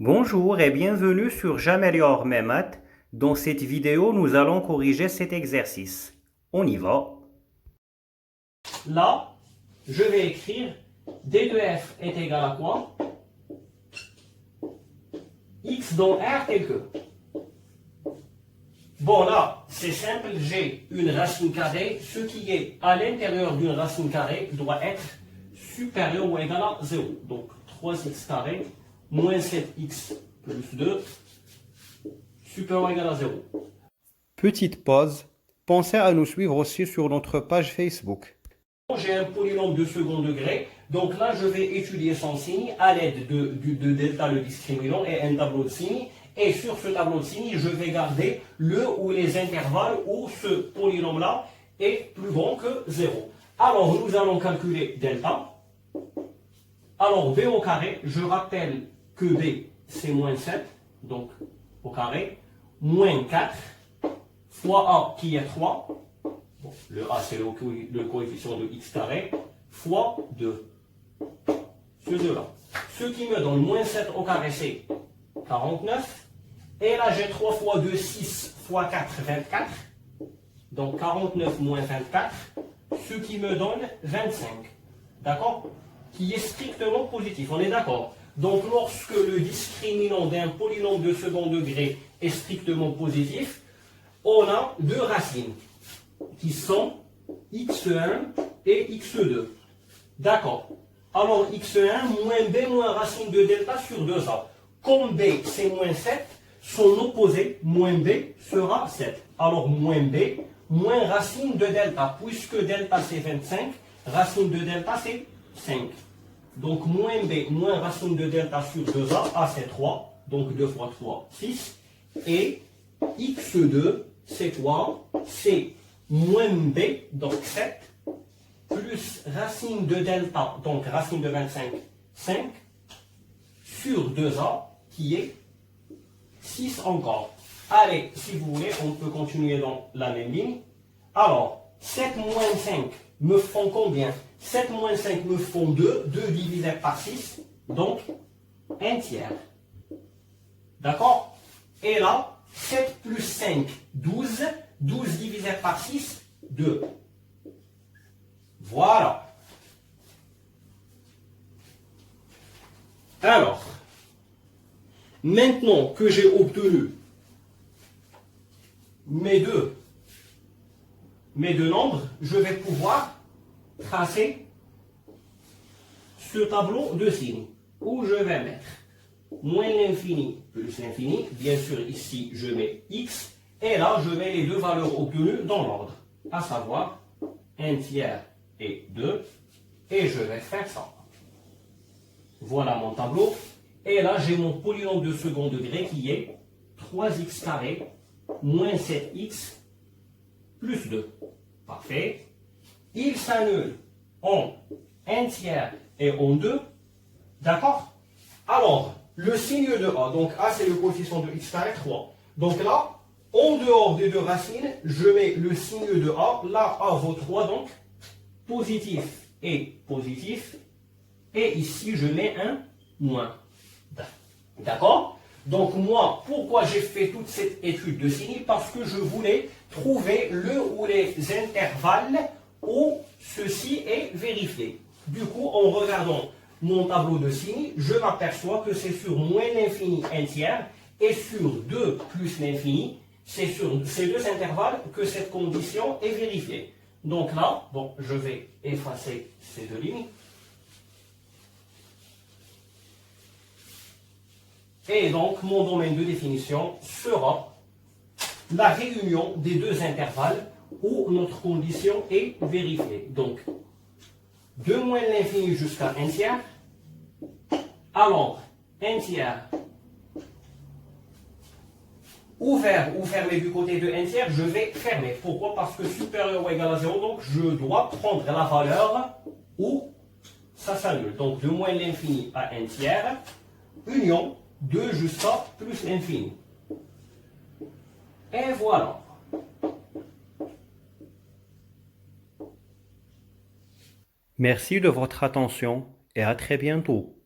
Bonjour et bienvenue sur J'améliore mes maths. Dans cette vidéo, nous allons corriger cet exercice. On y va. Là, je vais écrire d de f est égal à quoi? X dans R tel que. Bon, là, c'est simple, j'ai une racine carrée. Ce qui est à l'intérieur d'une racine carrée doit être supérieur ou égal à 0. Donc, 3x carré moins 7x plus 2 supérieur ou égal à 0. Petite pause. Pensez à nous suivre aussi sur notre page Facebook. J'ai un polynôme de second degré, donc là je vais étudier son signe à l'aide de delta le discriminant et un tableau de signes. Et sur ce tableau de signes, je vais garder le ou les intervalles où ce polynôme-là est plus grand que 0. Alors nous allons calculer delta. Alors b au carré, je rappelle que b c'est moins 7, donc au carré, moins 4, fois a qui est 3. Bon, le A, c'est le coefficient de x carré, fois 2. Ce 2-là. Ce qui me donne moins 7 au carré, c'est 49. Et là, j'ai 3 fois 2, 6 fois 4, 24. Donc 49 moins 24, ce qui me donne 25. D'accord? Qui est strictement positif. On est d'accord? Donc lorsque le discriminant d'un polynôme de second degré est strictement positif, on a deux racines qui sont x1 et x2. D'accord. Alors x1 moins b moins racine de delta sur 2a. Comme b c'est moins 7, son opposé, moins b, sera 7. Alors moins b moins racine de delta. Puisque delta c'est 25, racine de delta c'est 5. Donc moins b moins racine de delta sur 2a, a c'est 3. Donc 2 fois 3, 6. Et x2, c'est quoi? C'est moins b, donc 7, plus racine de delta, donc racine de 25, 5, sur 2a, qui est 6 encore. Allez, si vous voulez, on peut continuer dans la même ligne. Alors, 7 moins 5 me font combien? 7 moins 5 me font 2, 2 divisé par 6, donc 1 tiers. D'accord? Et là, 7 plus 5, 12. 12 divisé par 6, 2. Voilà. Alors, maintenant que j'ai obtenu mes deux nombres, je vais pouvoir tracer ce tableau de signes où je vais mettre moins l'infini plus l'infini. Bien sûr, ici, je mets x. Et là, je mets les deux valeurs obtenues dans l'ordre, à savoir 1 tiers et 2. Et je vais faire ça. Voilà mon tableau. Et là, j'ai mon polynôme de second degré qui est 3x carré moins 7x plus 2. Parfait. Il s'annule en 1 tiers et en 2. D'accord? Alors, le signe de A, donc A c'est le coefficient de x carré 3. Donc là, en dehors des deux racines, je mets le signe de A. Là, A vaut 3, donc positif et positif. Et ici, je mets un moins. D'accord? Donc moi, pourquoi j'ai fait toute cette étude de signes? Parce que je voulais trouver le ou les intervalles où ceci est vérifié. Du coup, en regardant mon tableau de signes, je m'aperçois que c'est sur moins l'infini 1 tiers et sur 2 plus l'infini, c'est sur ces deux intervalles que cette condition est vérifiée. Donc là, bon, je vais effacer ces deux lignes. Et donc, mon domaine de définition sera la réunion des deux intervalles où notre condition est vérifiée. Donc, de moins l'infini jusqu'à 1 tiers. Alors, 1 tiers ouvert ou fermé du côté de 1 tiers, je vais fermer. Pourquoi? Parce que supérieur ou égal à 0, donc je dois prendre la valeur où ça s'annule. Donc, de moins l'infini à 1 tiers, union 2 jusqu'à plus l'infini. Et voilà. Merci de votre attention et à très bientôt.